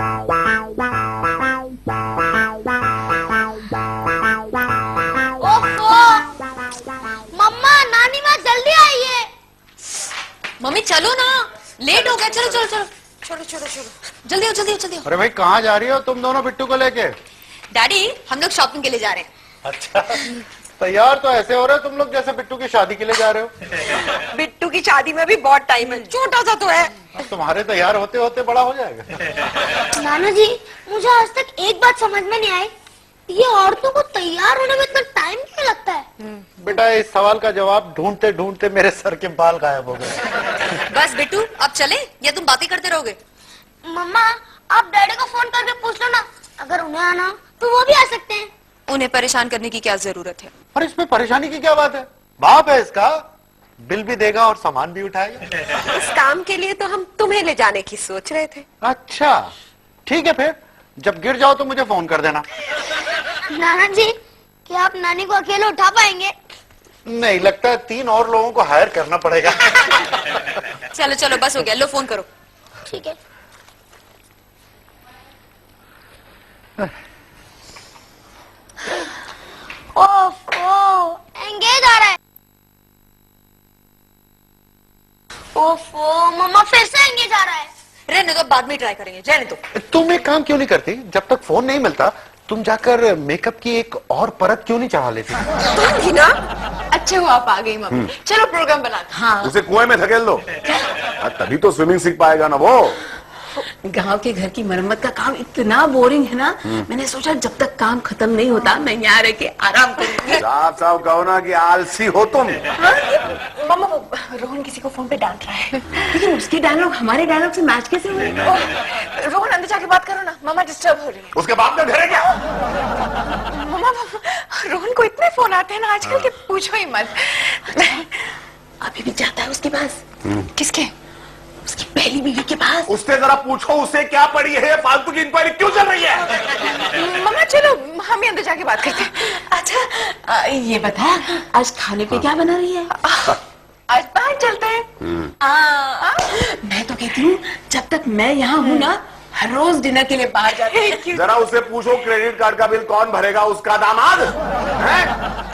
मम्मा नानी माँ जल्दी आइए। मम्मी चलो ना, लेट हो गया। चलो चलो चलो चलो चलो चलो जल्दी हो जल्दी हो जल्दी हो। अरे भाई कहाँ जा रही हो तुम दोनों बिट्टू को लेके? डैडी हम लोग शॉपिंग के लिए जा रहे हैं। अच्छा, तैयार तो ऐसे हो रहे हो तुम लोग जैसे बिट्टू की शादी के लिए जा रहे हो। बिट्टू की शादी में भी बहुत टाइम है, छोटा सा तो है। तुम्हारे तैयार होते होते बड़ा हो जाएगा। नाना जी मुझे आज तक एक बात समझ में नहीं आई, ये औरतों को तैयार होने में इतना टाइम क्यों लगता है? बेटा इस सवाल का जवाब ढूंढते ढूंढते मेरे सर के बाल गायब हो गए। बस बिट्टू अब चले या तुम बातें करते रहोगे? मम्मा आप डैडी को फोन करके पूछ लो ना, अगर उन्हें आना तो वो भी आ सकते हैं। उन्हें परेशान करने की क्या जरूरत है? और इसमें परेशानी की क्या बात है? बाप है इसका, बिल भी देगा और सामान भी उठाएगा। इस काम के लिए तो हम तुम्हें ले जाने की सोच रहे थे। अच्छा ठीक है, फिर जब गिर जाओ तो मुझे फोन कर देना। नाना जी क्या आप नानी को अकेले उठा पाएंगे? नहीं लगता है, 3 और लोगों को हायर करना पड़ेगा। चलो चलो बस हो गया, लो फोन करो। ठीक है। ओफो एंगेज आ रहा है। ओफो मम्मा फिर से एंगेज आ रहा है। रहने दो, बाद में ट्राई करेंगे, रहने दो। तुम एक काम क्यों नहीं करती, जब तक फोन नहीं मिलता तुम जाकर मेकअप की एक और परत क्यों नहीं चढ़ा लेती? तुम भी ना। अच्छे हो आप आ गई मम्मी। चलो प्रोग्राम बनाते। हाँ उसे कुएं में धकेल दो, तभी तो स्विमिंग सीख पाएगा ना वो। गांव के घर की मरम्मत का काम इतना बोरिंग है ना, मैंने सोचा जब तक काम खत्म नहीं होता मैं यहाँ रह के आराम करूंगी। साफ साफ कहो ना कि आलसी हो तुम। मम्मा वो रोहन किसी को फोन पे डांट रहा है, लेकिन उसके डायलॉग हमारे डायलॉग से मैच कैसे हुए? रोहन अंदर जाके बात करो ना, मम्मा डिस्टर्ब हो रही है। उसके बाप का घर है क्या? मम्मा रोहन को इतने फोन आते हैं ना आजकल के पूछो ही मत। अभी भी जाता है उसके पास। किसके? उसकी पहली बीवी के पास। उससे जरा पूछो उसे क्या पड़ी है, फालतू की इंक्वायरी क्यों चल रही है? मम्मा चलो हम ही अंदर जाके बात करते हैं। अच्छा ये बता आज खाने पे क्या बना रही है? आज बाहर चलते हैं। मैं तो कहती हूँ जब तक मैं यहाँ हूँ ना हर रोज डिनर के लिए बाहर जाते हैं। जरा उसे पूछो क्रेडिट कार्ड का बिल कौन भरेगा, उसका दामाद है?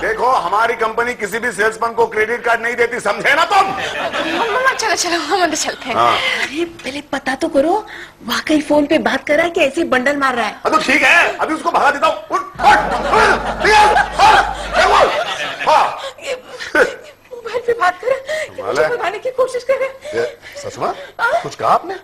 देखो हमारी कंपनी किसी भी सेल्समैन को क्रेडिट कार्ड नहीं देती, समझे ना तुम? मम्मा चलो चलो हम अंदर चलते हैं। अरे पहले पता तो करो वाकई फोन पे बात कर रहा है कि ऐसे बंडल मार रहा है? तो ठीक है अभी उसको भगा देता हूँ। मोबाइल पे बात कर रहा है, मुझे भगाने की कोशिश कर रहा है। सच में कुछ कहा आपने?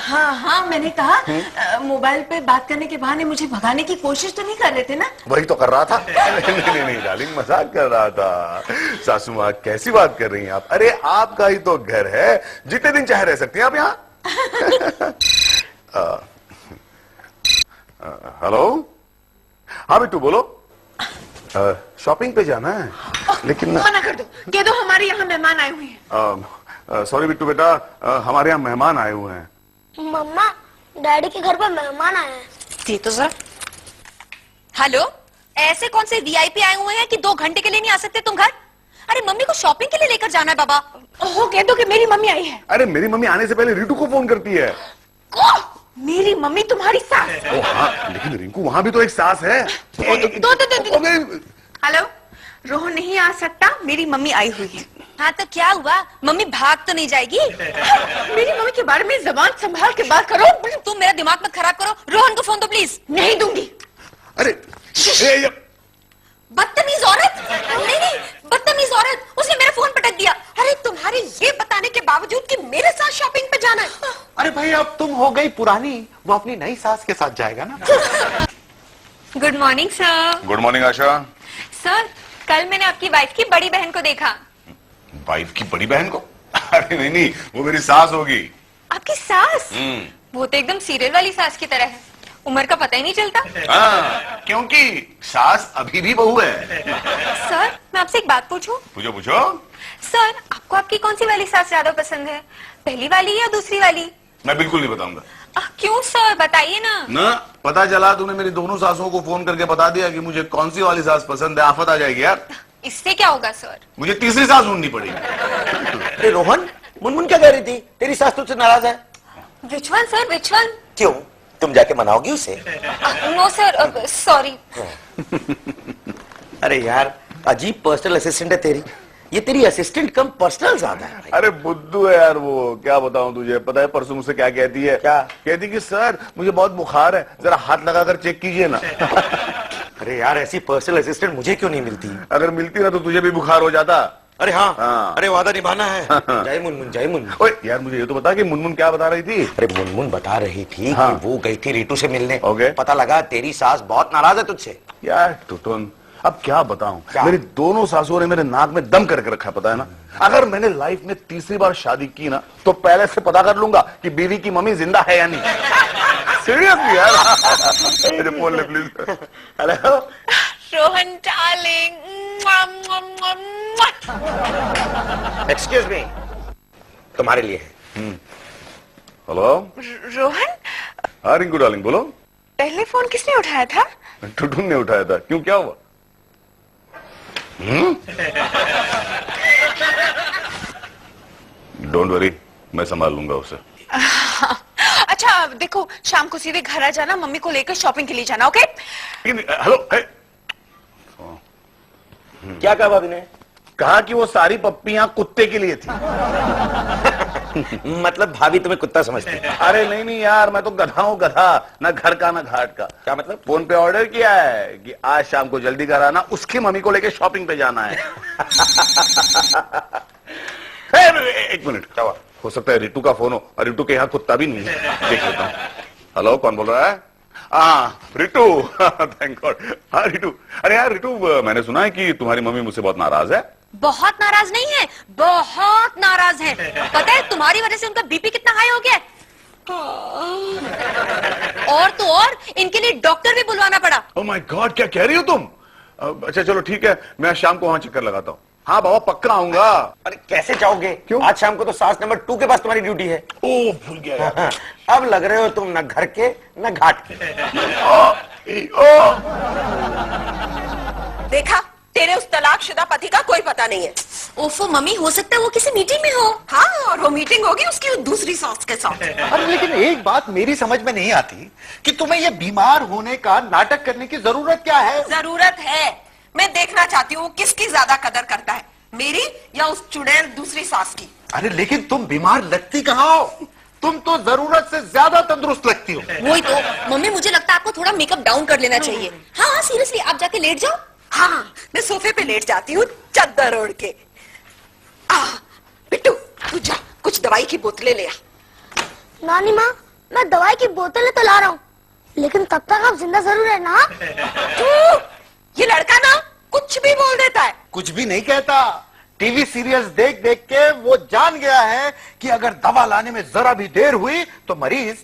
हाँ हाँ मैंने कहा मोबाइल पे बात करने के बहाने मुझे भगाने की कोशिश तो नहीं कर रहे थे ना? वही तो कर रहा था। नहीं डार्लिंग मजाक कर रहा था। सासू माँ कैसी बात कर रही हैं आप? अरे आपका ही तो घर है, जितने दिन चाहे रह सकती हैं आप यहाँ। हेलो हाँ बिट्टू बोलो। शॉपिंग पे जाना है लेकिन मना कर दो, कह दो हमारे यहाँ मेहमान आए हुए हैं। सॉरी बिट्टू बेटा, हमारे यहाँ मेहमान आए हुए हैं। मम्मा डैडी के घर पर मेहमान आए हैं। ये तो सर। हेलो, ऐसे कौन से वीआईपी आए हुए हैं कि 2 घंटे के लिए नहीं आ सकते तुम घर? अरे मम्मी को शॉपिंग के लिए लेकर जाना है बाबा। ओहो कह दो कि मेरी मम्मी आई है। अरे मेरी मम्मी आने से पहले रितु को फोन करती है। मेरी मम्मी तुम्हारी सास? ओ हाँ लेकिन रिंकू वहां भी तो एक सास है। हेलो रोहन नहीं आ सकता, मेरी मम्मी आई हुई है। हाँ तो क्या हुआ, मम्मी भाग तो नहीं जाएगी? मेरी मम्मी के बारे में जबान संभाल के बात करो। तुम मेरा दिमाग मत खराब करो, रोहन को फोन दो प्लीज। नहीं दूंगी। अरे बदतमीज औरत। नहीं नहीं बदतमीज औरत, उसने मेरा फोन पटक दिया। अरे तुम्हारे ये बताने के बावजूद कि मेरे साथ शॉपिंग पे जाना है। अरे भाई अब तुम हो गई पुरानी, वो अपनी नई सास के साथ जाएगा ना। Good morning sir. Good morning Asha. Sir कल मैंने आपकी वाइफ की बड़ी बहन को देखा। वाइफ की बड़ी बहन को? अरे नहीं नहीं वो मेरी सास होगी। आपकी सास? वो तो एकदम सीरियल वाली सास की तरह है, उम्र का पता ही नहीं चलता। क्योंकि सास अभी भी बहू है। सर मैं आपसे एक बात पूछूं? पूछो पूछो। सर आपको आपकी कौन सी वाली सास ज्यादा पसंद है, पहली वाली या दूसरी वाली? मैं बिल्कुल नहीं बताऊंगा। क्यों सर, बताइए ना। ना पता चला तूने मेरी दोनों सासों को फोन करके बता दिया कि मुझे कौन सी वाली सास पसंद है, आफत आ जाएगी यार। इससे क्या होगा सर? मुझे तीसरी सास ढूंढनी पड़ेगी। अरे रोहन, मुनमुन क्या कह रही थी? तेरी सास तुझसे नाराज है? Which one sir, which one? क्यों, तुम जाके मनाओगी उसे? No sir, sorry. अरे यार, अजीब पर्सनल असिस्टेंट है तेरी। ये तेरी असिस्टेंट कम पर्सनल ज्यादा है भाई। अरे बुद्धू है यार वो, क्या बताऊं तुझे। पता है परसों मुझसे क्या कहती है? क्या कहती कि सर मुझे बहुत बुखार है, जरा हाथ लगाकर चेक कीजिए ना। अरे यार, ऐसी पर्सनल असिस्टेंट मुझे क्यों नहीं मिलती? अगर मिलती ना तो तुझे भी बुखार हो जाता। अरे हाँ, हाँ। अरे वादा निभाना है। जय मुनमुन, जय मुनमुन। ओए यार, मुझे ये तो बता कि मुनमुन क्या बता रही थी? अरे मुनमुन बता रही थी हाँ। कि वो गई थी रीटू से मिलने। ओके। पता लगा तेरी सास बहुत नाराज है तुझसे। यार टुटुन, अब क्या बताऊं। क्या? मेरी दोनों सासुओं ने मेरे नाक में दम करके रखा है, पता है ना। अगर मैंने लाइफ में तीसरी बार शादी की ना तो पहले से पता कर लूंगा कि बीवी की मम्मी जिंदा है या नहीं। सीरियसली यार। मुझे फोन ले please. Hello Rohan darling. Excuse me, तुम्हारे लिए है। हेलो। रोहन, हाँ रिंकू डार्लिंग, बोलो। पहले फोन किसने उठाया था? टुटुन ने उठाया था। क्यों, क्या हुआ? डोंट वरी, मैं संभाल लूंगा उसे। अच्छा देखो, शाम को सीधे घर आ जाना, मम्मी को लेकर शॉपिंग के लिए जाना, ओके? हेलो। क्या कहा भाभी ने? कहा कि वो सारी पप्पियां कुत्ते के लिए थी। मतलब भाभी तुम्हें कुत्ता समझती? अरे नहीं नहीं यार, मैं तो गधा हूँ, गधा। ना घर का ना घाट का। क्या मतलब? फोन पे ऑर्डर किया है कि आज शाम को जल्दी घर आना, उसकी मम्मी को लेके शॉपिंग पे जाना है। एक मिनट, क्या हुआ? हो सकता है रितु का फोन हो, और रितु के यहाँ कुत्ता भी नहीं है। देख लेता हूँ। हेलो, कौन बोल रहा है? हाँ रितु। Thank God. हाँ रितु, अरे यार रितु, मैंने सुना है कि तुम्हारी मम्मी मुझसे बहुत नाराज है। बहुत नाराज नहीं है, बहुत नाराज है। पता है तुम्हारी वजह से उनका बीपी कितना हाई हो गया है? और तो और इनके लिए डॉक्टर भी बुलवाना पड़ा। ओह माय गॉड, क्या कह रही हो तुम? अच्छा चलो ठीक है, मैं शाम को वहां चक्कर लगाता हूँ। हाँ बाबा, पक्का आऊंगा। अरे कैसे जाओगे? क्यों? आज शाम को तो सास नंबर 2 के पास तुम्हारी ड्यूटी है। ओह भूल गया यार। अब लग रहे हो तुम न घर के न घाट के। देखा, तेरे उस तलाकशुदा पति का कोई पता नहीं है। ओफो मम्मी, हो सकता है वो किसी मीटिंग में हो। हाँ, और वो मीटिंग होगी उसकी दूसरी सास के साथ। अरे लेकिन एक बात मेरी समझ में नहीं आती कि तुम्हें ये बीमार होने का नाटक करने की जरूरत क्या है? जरूरत है। मैं देखना चाहती हूँ किसकी ज्यादा कदर करता है, मेरी या उस चुड़ैल दूसरी सास की। अरे लेकिन तुम बीमार लगती कहाँ हो? तुम तो जरूरत से ज्यादा तंदुरुस्त लगती हो। वही तो मम्मी, मुझे लगता है आपको थोड़ा मेकअप डाउन कर लेना चाहिए। हाँ सीरियसली, आप जाके लेट जाओ। हाँ, मैं सोफे पे लेट जाती हूँ चद्दर ओढ़ के। बिट्टू, तू जा, कुछ दवाई की बोतलें ले आ। नानी माँ, मैं दवाई की बोतलें तो ला रहा हूँ, लेकिन तब तक आप जिंदा जरूर है ना? ये लड़का ना कुछ भी बोल देता है। कुछ भी नहीं कहता। टीवी सीरियल्स देख देख के वो जान गया है कि अगर दवा लाने में जरा भी देर हुई तो मरीज।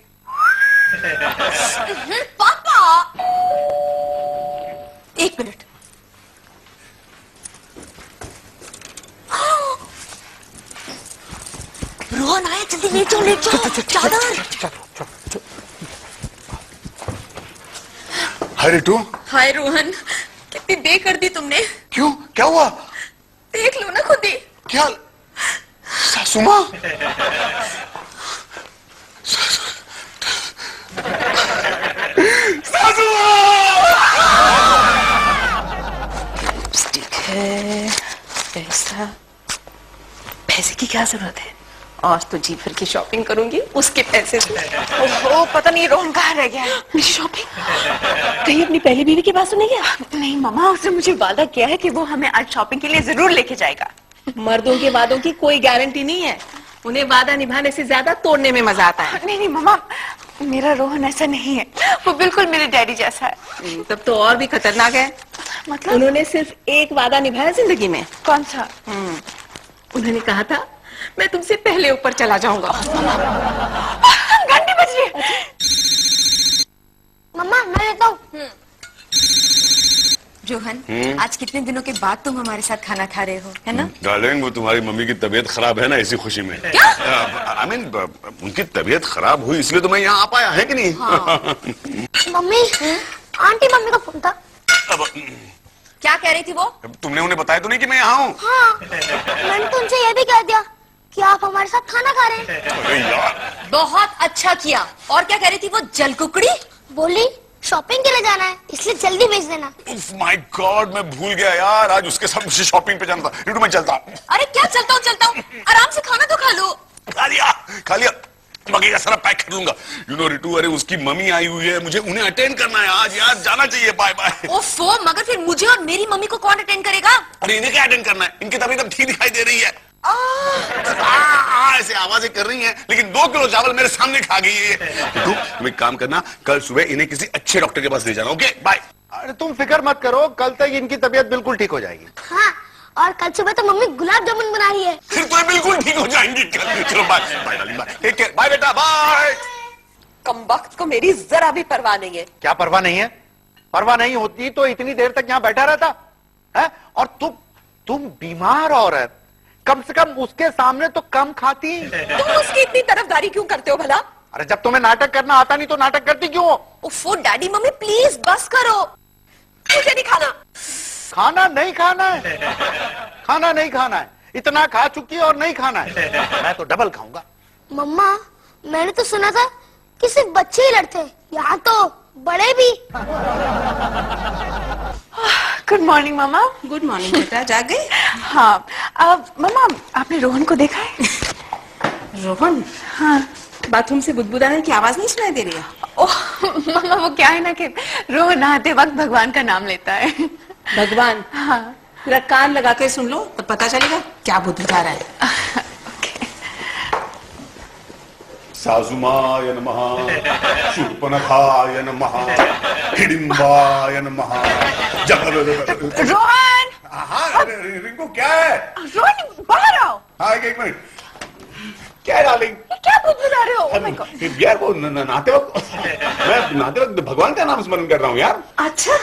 पापा, एक मिनट। रोहन आया, जल्दी लेट जाओ, लेट जाओ। चादर। हाय रितु। हाय रोहन, कितनी देर कर दी तुमने। क्यों, क्या हुआ? देख लो ना खुद ही। क्या? सासू माँ? सासू लिपस्टिक है, पैसा। पैसे की क्या जरूरत है? आज तो जी भर की शॉपिंग करूंगी उसके पैसे से। ओहो, पता नहीं रोहन कहाँ रह गया है। मेरी शॉपिंग कहीं अपनी पहली बीवी की बात सुने गया? नहीं मामा, उसने मुझे वादा किया है कि वो हमें आज शॉपिंग के लिए जरूर लेके जाएगा। मर्दों के वादों की कोई गारंटी नहीं है, उन्हें वादा निभाने से ज्यादा तोड़ने में मजा आता है। नहीं नहीं मामा, मेरा रोहन ऐसा नहीं है, वो बिल्कुल मेरे डैडी जैसा है। तब तो और भी खतरनाक है। मतलब उन्होंने सिर्फ एक वादा निभाया जिंदगी में। कौन सा? उन्होंने कहा था मैं तुमसे पहले ऊपर चला जाऊंगा। घंटी बज रही है। मम्मा, मैं लेता हूँ। रोहन, आज कितने दिनों के बाद तुम हमारे साथ खाना खा रहे हो, है ना? डार्लिंग, वो तुम्हारी मम्मी की तबीयत खराब है ना, इसी खुशी में। क्या? आई मीन उनकी तबीयत खराब हुई इसलिए तो मैं यहाँ आ पाया, है कि नहीं? हाँ। मम्मी, आंटी मम्मी का फोन था। अब क्या कह रही थी वो? तुमने उन्हें बताया तो नहीं कि मैं यहाँ हूँ? हाँ, मैंने तो उनसे यह भी कह दिया कि आप हमारे साथ खाना खा रहे हैं। अरे यार, बहुत अच्छा किया। और क्या कह रही थी वो जलकुकड़ी? बोली शॉपिंग के लिए जाना है, इसलिए जल्दी भेज देना। माय गॉड, मैं भूल गया यार, आज उसके साथ मुझे शॉपिंग पे जाना था। रिटू मैं चलता। अरे क्या चलता हूँ, आराम से खाना तो खा लो। खा लिया, बाकी का सारा पैक कर लूंगा। यू नो रिटू, अरे उसकी मम्मी आई हुई है, मुझे उन्हें अटेंड करना है आज यार, जाना चाहिए। Bye bye. ओफो, मगर फिर मुझे और मेरी मम्मी को कौन अटेंड करेगा? अरे इन्हें क्या अटेंड करना है, इनकी तबीयत अब ठीक दिखाई दे रही है। ऐसे आवाजें कर रही हैं, लेकिन 2 किलो चावल मेरे सामने खा गई है। रिटू तुम एक काम करना, कल सुबह इन्हें किसी अच्छे डॉक्टर के पास ले जाना। Okay bye. अरे तुम फिक्र मत करो, कल तक इनकी तबीयत बिल्कुल ठीक हो जाएगी। हाँ, और कल सुबह तो मम्मी गुलाब जामुन बना रही है। फिर तो ये बिल्कुल ठीक हो जाएंगी कल। चलो bye bye darling, bye, take care, bye बेटा, बाय। कमबख्त को मेरी जरा भी परवाह नहीं है। क्या परवाह नहीं है? परवाह नहीं होती तो इतनी देर तक यहाँ बैठा रहता है? और तुम बीमार औरत, कम से कम उसके सामने तो कम खाती। तुम उसकी इतनी तरफदारी क्यों करते हो भला? अरे जब तुम्हें नाटक करना आता नहीं तो नाटक करती क्यों हो? ओफो डैडी मम्मी प्लीज बस करो। मुझे नहीं खाना। खाना नहीं खाना है, खाना नहीं खाना है, इतना खा चुकी है और नहीं खाना है। मैं तो डबल खाऊंगा। मम्मा, मैंने तो सुना था कि सिर्फ बच्चे ही लड़ते हैं, यहाँ तो बड़े भी। गुड मॉर्निंग मामा। गुड मॉर्निंग बेटा, जाग गई? हाँ, अब मामा आपने रोहन को देखा है? रोहन? हाँ। बाथरूम से बुदबुदाने की आवाज नहीं सुनाई दे रही है? ओह मामा, वो क्या है ना कि रोहन नहाते वक्त भगवान का नाम लेता है। भगवान? हाँ। पूरा कान लगा के सुन लो तो पता चलेगा क्या बुद्धि जा रहा है। साजुमाय नमः, शूर्पणखाय नमः, हिडिंबाय नमः। रोहन! हाँ, रिंकू क्या है? रोहन बाहर आओ। हाँ एक मिनट। क्या है डार्लिंग? क्या बुदबुदा रहे हो? Oh my God. यार वो नहाते वक्त, मैं नहाते वक्त भगवान का नाम स्मरण कर रहा हूँ यार। अच्छा,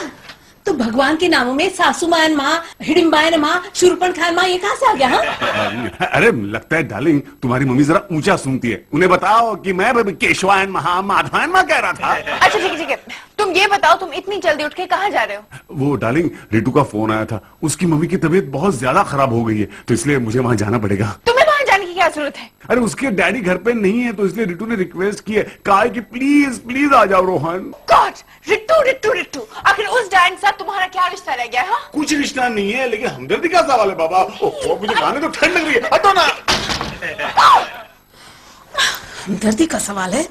तो भगवान के नामों में सासुमायन माँ, हिडिंबायन माँ, शूर्पण खान माँ, ये कहाँ से आ गया? हाँ? अरे लगता है डार्लिंग तुम्हारी मम्मी जरा ऊंचा सुनती है, उन्हें बताओ कि मैं केशवायन महा माधवायन माँ कह रहा था। अच्छा ठीक है, तुम ये बताओ तुम इतनी जल्दी उठ के कहाँ जा रहे हो? वो डार्लिंग रिटू का फोन आया था, उसकी मम्मी की तबीयत बहुत ज्यादा खराब हो गई है, तो इसलिए मुझे वहां जाना पड़ेगा। तुम्हें वहां जाने की क्या जरूरत है? अरे उसके डैडी घर पे नहीं है, तो इसलिए रिटू ने रिक्वेस्ट की है, कहा कि प्लीज प्लीज आ जाओ रोहन। गॉड, रिट्टू रिट्टू रिट्टू, आखिर उस डैड के साथ तुम्हारा क्या रिश्ता रह गया है? कुछ रिश्ता नहीं है, लेकिन हमदर्दी का सवाल है बाबा। ओह, मुझे खाने तो ठंड लग रही है, हटो ना। हमदर्दी का सवाल है?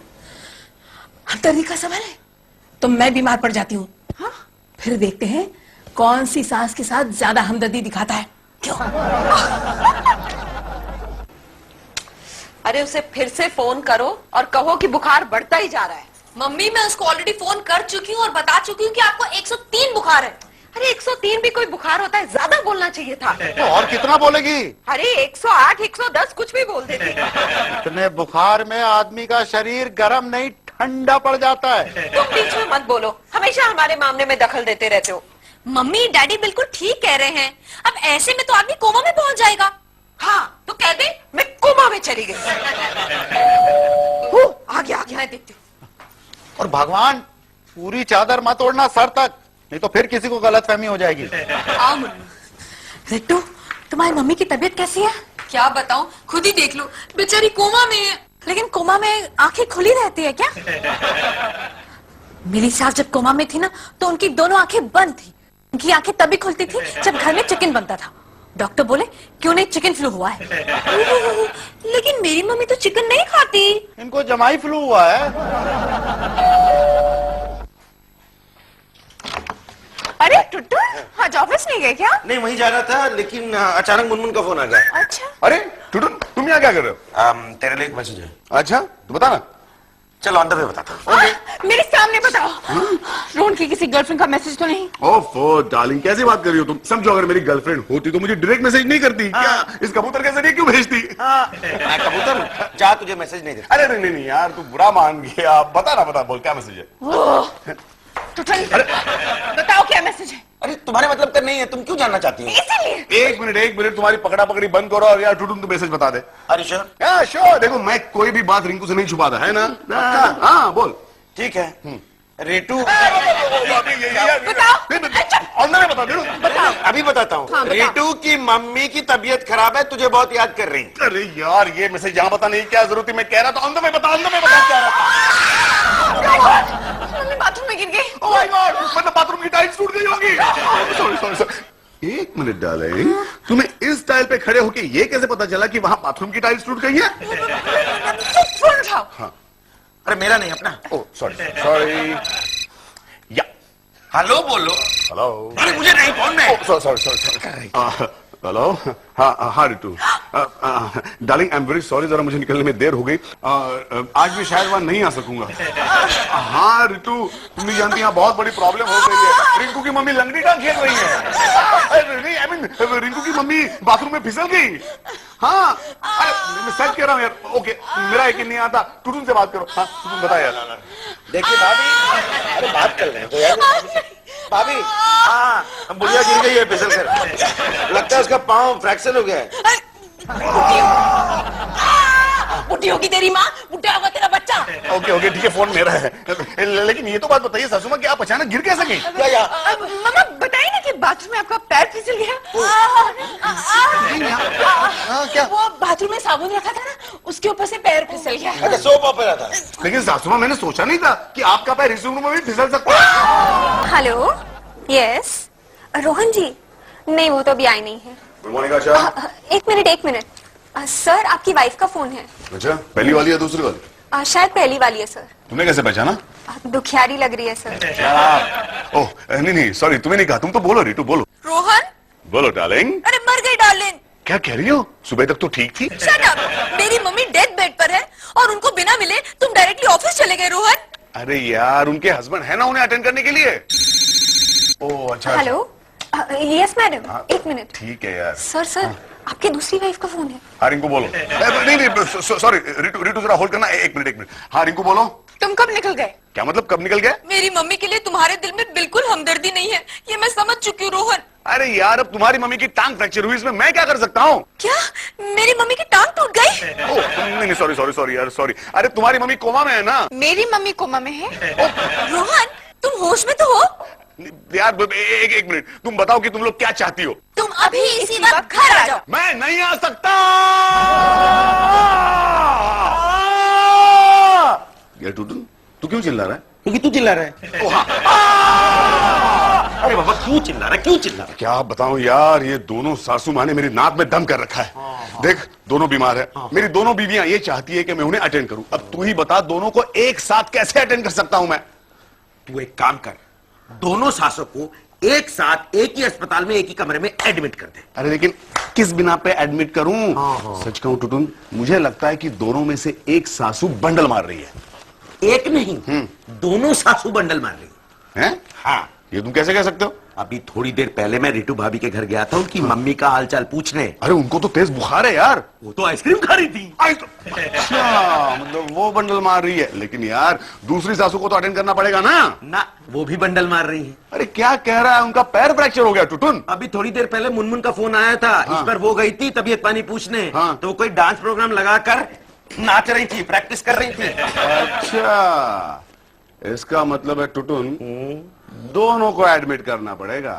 हमदर्दी का सवाल है तो मैं बीमार पड़ जाती हूँ। हाँ? फिर देखते हैं कौन सी सास के साथ ज्यादा हमदर्दी दिखाता है। क्यों? अरे उसे फिर से फोन करो और कहो कि बुखार बढ़ता ही जा रहा है। मम्मी मैं उसको ऑलरेडी फोन कर चुकी हूँ और बता चुकी हूँ कि आपको 103 बुखार है। अरे 103 भी कोई बुखार होता है? ज्यादा बोलना चाहिए था। तो और कितना बोलेगी? अरे 108, 110 कुछ भी बोल देती। इतने बुखार में आदमी का शरीर गर्म नहीं ठंडा पड़ जाता है। तुम बीच में मत बोलो, हमेशा हमारे मामले में दखल देते रहते हो। मम्मी डैडी बिल्कुल ठीक कह रहे हैं, अब ऐसे में तो आदमी कोमा में पहुंच जाएगा। हाँ तो कह दे मैं कोमा में चली गई। आ गया मैं देखती हूँ। और भगवान पूरी चादर मत ओढ़ना सर तक, नहीं तो फिर किसी को गलतफहमी हो जाएगी। आओ मम्मी। रिट्टू, तुम्हारी मम्मी की तबीयत कैसी है? क्या बताऊं, खुद ही देख लो, बेचारी कोमा में है। लेकिन कोमा में आंखें खुली रहती है क्या? मेरी सास जब कोमा में थी ना तो उनकी दोनों आंखें बंद थी। उनकी आंखें तभी खुलती थी जब घर में चिकन बनता था। डॉक्टर बोले क्यों नहीं, चिकन फ्लू हुआ है। लेकिन मेरी मम्मी तो चिकन नहीं खाती। इनको जमाई फ्लू हुआ है। अरे टुट्टू, आज ऑफिस नहीं गए क्या? नहीं वहीं जा रहा था, लेकिन अचानक मुनमुन का फोन आ गया। अच्छा, अरे टुटुन तुम यहाँ क्या कर रहे हो? तेरे लिए एक मैसेज है। अच्छा तो बता ना। चल ऑन द वे बताता हूँ। मेरे सामने बताओ। रोहन की किसी गर्लफ्रेंड का मैसेज तो नहीं? ओफो डार्लिंग कैसी बात कर रही हो तुम? समझो अगर मेरी गर्लफ्रेंड होती तो मुझे डायरेक्ट मैसेज नहीं करती क्या? इस कबूतर के जरिए क्यों भेजती? मैं कबूतर हूँ, जा तुझे मैसेज नहीं देता। अरे नहीं नहीं यार, तू बुरा मान गया। बता ना, बता, बोल क्या मैसेज है? टुटन, बताओ क्या मैसेज है? अरे तुम्हारे मतलब का नहीं है, तुम क्यों जानना चाहती हो? इसीलिए। एक मिनट तुम्हारी पकड़ा पकड़ी बंद करो और यार टुटुन तू मैसेज बता दे। अरे श्योर? हाँ श्योर। देखो मैं कोई भी बात रिंकू से नहीं छुपाता है ना। हाँ बोल। ठीक है। रेटू बताओ अंदर में बता दे। अभी बताता हूँ। रिटू की मम्मी की तबीयत खराब है, तुझे बहुत याद कर रही है। अरे यार ये मैसेज यहाँ बताने की क्या जरूरत है, मैं कह रहा था अंदर में बता क्या रहा था। मम्मी बाथरूम में गिर गई। ओह माय गॉड, मतलब बाथरूम की टाइल्स टूट गई होगी। सॉरी। एक मिनट डार्लिंग, तुम्हें इस टाइल पे खड़े होके ये कैसे पता चला कि वहां बाथरूम की टाइल्स टूट गई है? फोन उठाओ। हाँ। अरे मेरा नहीं, अपना। Oh sorry. या हेलो बोलो। हेलो। अरे मुझे नहीं, फोन में। सॉरी। हेलो। हाँ Ritu. Darling I am very sorry, जरा मुझे निकलने में देर हो गई। आज भी शायद वहां नहीं आ सकूंगा। हाँ रितु, तुम नहीं जानती यहाँ बहुत बड़ी प्रॉब्लम हो गई है। रिंकू की मम्मी लंगड़ी डांस खेल रही है। नहीं आई मीन रिंकू की मम्मी बाथरूम में फिसल गई। हाँ अरे मैं सच कह रहा हूँ यार। ओके मेरा यकीन नहीं आता, टुटुन से बात करो। हाँ टुटुन बता यार। देखिए भाभी, अरे बात कर रहे हैं तो यार। भाभी, हाँ बुढ़िया गिर गई है फिसल कर, लगता है उसका पाँव फ्रैक्चर हो गया है। बुढ़ी होगी तेरी माँ, बुढ़ा होगा तेरा बच्चा। ओके ठीक है, फोन मेरा है। लेकिन ये तो बात बताइए सासू माँ कि आप अचानक गिर कैसे गई? मम्मा बताइए ना कि बाथरूम में आपका पैर फिसल गया। क्या? वो बाथरूम में साबुन रखा था ना, उसके ऊपर से पैर फिसल गया। अच्छा सोप ऑपेरा था। लेकिन सासू माँ मैंने सोचा नहीं था कि आपका पैर इस उम्र में भी फिसल सकता है। हेलो, यस, रोहन जी? नहीं, वो तो अभी आई नहीं है। गुड मॉर्निंग आशा। एक मिनट। सर आपकी वाइफ का फोन है। अच्छा, पहली वाली या दूसरी वाली? शायद पहली वाली है सर। तुमने कैसे पहचाना? दुखियारी लग रही है सर। ओह नहीं सॉरी, तुम्हें नहीं कहा, तुम तो बोलो रितु बोलो। रोहन? बोलो डार्लिंग। अरे मर गई डार्लिंग। क्या कह रही हो? सुबह तक तो ठीक थी। शट अप, मेरी मम्मी डेथ बेड पर है और उनको बिना मिले तुम डायरेक्टली ऑफिस चले गए रोहन। अरे यार उनके हस्बैंड है ना उन्हें अटेंड करने के लिए। ओह अच्छा। हेलो, यस मैडम, एक मिनट। ठीक है यार। सर आपकी दूसरी वाइफ का फोन है। हाँ रिंकू बोलो। नहीं सॉरी रितु जरा होल्ड करना, एक मिनट। हाँ रिंकू बोलो। तुम कब निकल गए? क्या मतलब कब निकल गए? मेरी मम्मी के लिए तुम्हारे दिल में बिल्कुल हमदर्दी नहीं है, ये मैं समझ चुकी हूँ रोहन। अरे यार अब तुम्हारी मम्मी की टांग फ्रैक्चर हुई, इसमें मैं क्या कर सकता हूँ? क्या मेरी मम्मी की टांग टूट गई? नहीं सॉरी यार सॉरी। अरे तुम्हारी मम्मी कोमा में है ना। मेरी मम्मी कोमा में है। रोहन तुम होश में तो हो? यार एक मिनट, तुम बताओ कि तुम लोग क्या चाहती हो? तुम अभी इसी वक्त घर आ जाओ। मैं नहीं आ सकता। यार टुटुन तू क्यों चिल्ला रहा है? क्योंकि तू चिल्ला रहा है। ओ हाँ। अरे बाबा क्यों चिल्ला रहा है? क्या बताऊं यार, ये दोनों सासू माँ ने मेरी नाक में दम कर रखा है। देख दोनों बीमार है। मेरी दोनों बीवियां ये चाहती है कि मैं उन्हें अटेंड करूं। अब तू ही बता दोनों को एक साथ कैसे अटेंड कर सकता हूं मैं? तू एक काम कर, दोनों सासों को एक साथ एक ही अस्पताल में एक ही कमरे में एडमिट कर दे। अरे लेकिन किस बिना पे एडमिट करूं? सच कहूं टुटुन, मुझे लगता है कि दोनों में से एक सासू बंडल मार रही है। एक नहीं, दोनों सासू बंडल मार रही हैं? हाँ। ये तुम कैसे कह सकते हो? अभी थोड़ी देर पहले मैं रितु भाभी के घर गया था उनकी मम्मी का हालचाल पूछने। अरे उनको तो तेज बुखार है यार। वो तो आइसक्रीम खा रही थी। अच्छा मतलब वो बंडल मार रही है, लेकिन यार दूसरी सासू को तो अटेंड करना पड़ेगा ना। वो भी बंडल मार रही है। अरे क्या कह रहा है, उनका पैर फ्रैक्चर हो गया टुटुन। अभी थोड़ी देर पहले मुनमुन का फोन आया था। हाँ। इस पर वो गई थी तबीयत पानी पूछने। हाँ। तो कोई डांस प्रोग्राम लगाकर नाच रही थी, प्रैक्टिस कर रही थी। अच्छा इसका मतलब है टुटुन दोनों को एडमिट करना पड़ेगा।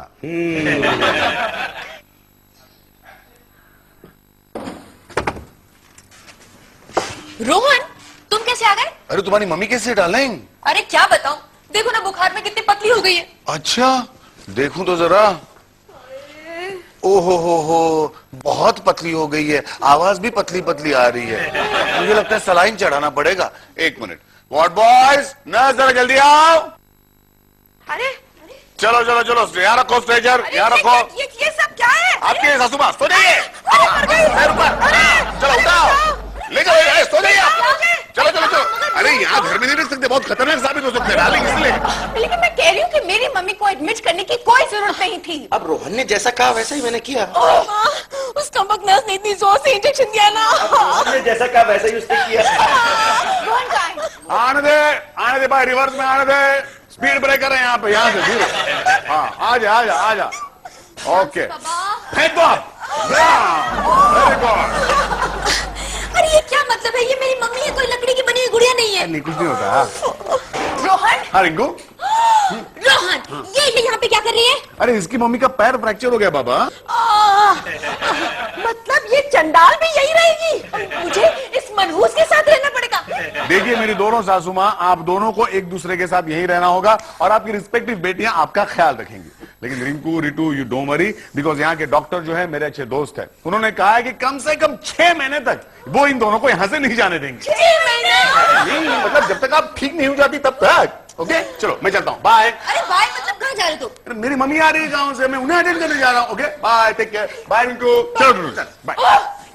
रोहन तुम कैसे आ गए? अरे तुम्हारी मम्मी कैसे डालेंगे? अरे क्या बताऊं, देखो ना बुखार में कितनी पतली हो गई है। अच्छा देखूं तो जरा। ओहो हो बहुत पतली हो गई है, आवाज भी पतली पतली आ रही है। मुझे लगता है सलाइन चढ़ाना पड़ेगा। एक मिनट, वार्ड बॉयज नर्स जरा जल्दी आओ। अरे चलो यहाँ रखो स्ट्रेचर, यहाँ रखो। ये सब क्या है? आपके सासू माँ सो जाइए। पैर ऊपर। चलो उठाओ, ले जाओ, सो जाइए आप। चलो। अरे यहाँ घर में नहीं रख सकते, बहुत खतरनाक साबित हो सकते हैं डार्लिंग, इसलिए। लेकिन मैं कह रही हूँ कि मेरी मम्मी को एडमिट करने की कोई जरूरत नहीं थी। अब रोहन ने जैसा कहा वैसा ही मैंने किया। उस कमबख्त नर्स ने इतनी जोर से इंजेक्शन दिया ना। रोहन ने जैसा कहा वैसा ही उसने किया। रोहन कहाँ है? आने दे भाई, रिवर्स में आने दे। स्पीड ब्रेकर है यहाँ पे, यहाँ से धीरे। हाँ आजा। ओके फेंक दो आप। Very good. अरे ये क्या मतलब है, ये मेरी मम्मी है, कोई लकड़ी की बनी हुई गुड़िया नहीं है। नहीं कुछ नहीं होता। रोहन हाँ रिंकू। रोहन ये यहाँ पे पे क्या कर रही है? अरे इसकी मम्मी का पैर फ्रैक्चर हो गया बाबा। मतलब ये चंडाल भी यही रहेगी? मुझे इस मनहूस के साथ रहना पड़ेगा। देखिए मेरी दोनों सासू माँ, आप दोनों को एक दूसरे के साथ यहीं रहना होगा और आपकी रिस्पेक्टिव बेटियां आपका ख्याल रखेंगी। लेकिन Rinku, Ritu, you don't worry, because यहाँ के डॉक्टर जो है मेरे अच्छे दोस्त है। उन्होंने कहा है कि कम से कम 6 महीने तक वो इन दोनों को यहाँ से नहीं जाने देंगे। 6 महीने? नहीं मतलब जब तक आप ठीक नहीं हो जाती तब तक। ओके चलो मैं चलता हूँ, बाय। अरे बाय मतलब कहाँ जा रहे तुम? अरे मेरी मम्मी आ रही है गाँव से, मैं उन्हें अटेंड करने जा रहा हूँ। Okay bye, take care, bye Rinku, चलो बाय।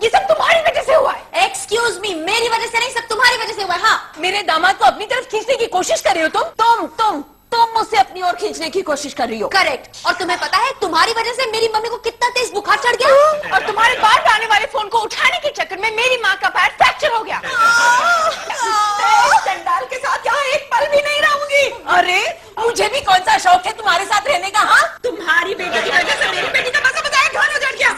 ये सब तुम्हारी वजह से हुआ है। एक्सक्यूज मी, मेरी वजह से नहीं, सब तुम्हारी वजह से हुआ है। हाँ, मेरे दामाद को अपनी तरफ खींचने की कोशिश कर रही हो तुम मुझसे अपनी ओर खींचने की कोशिश कर रही हो। करेक्ट। और तुम्हें पता है तुम्हारी वजह से मेरी मम्मी को कितना तेज बुखार चढ़ गया? और तुम्हारे बार बार आने वाले फोन को उठाने के चक्कर में मेरी माँ का पैर फ्रैक्चर हो गया। चंडाल के साथ यहाँ एक पल भी नहीं रहूंगी। अरे मुझे भी कौन सा शौक है तुम्हारे साथ रहने का? हाँ, तुम्हारी बेटी की वजह से मेरी बेटी का मजा बताया घर उजड़ गया।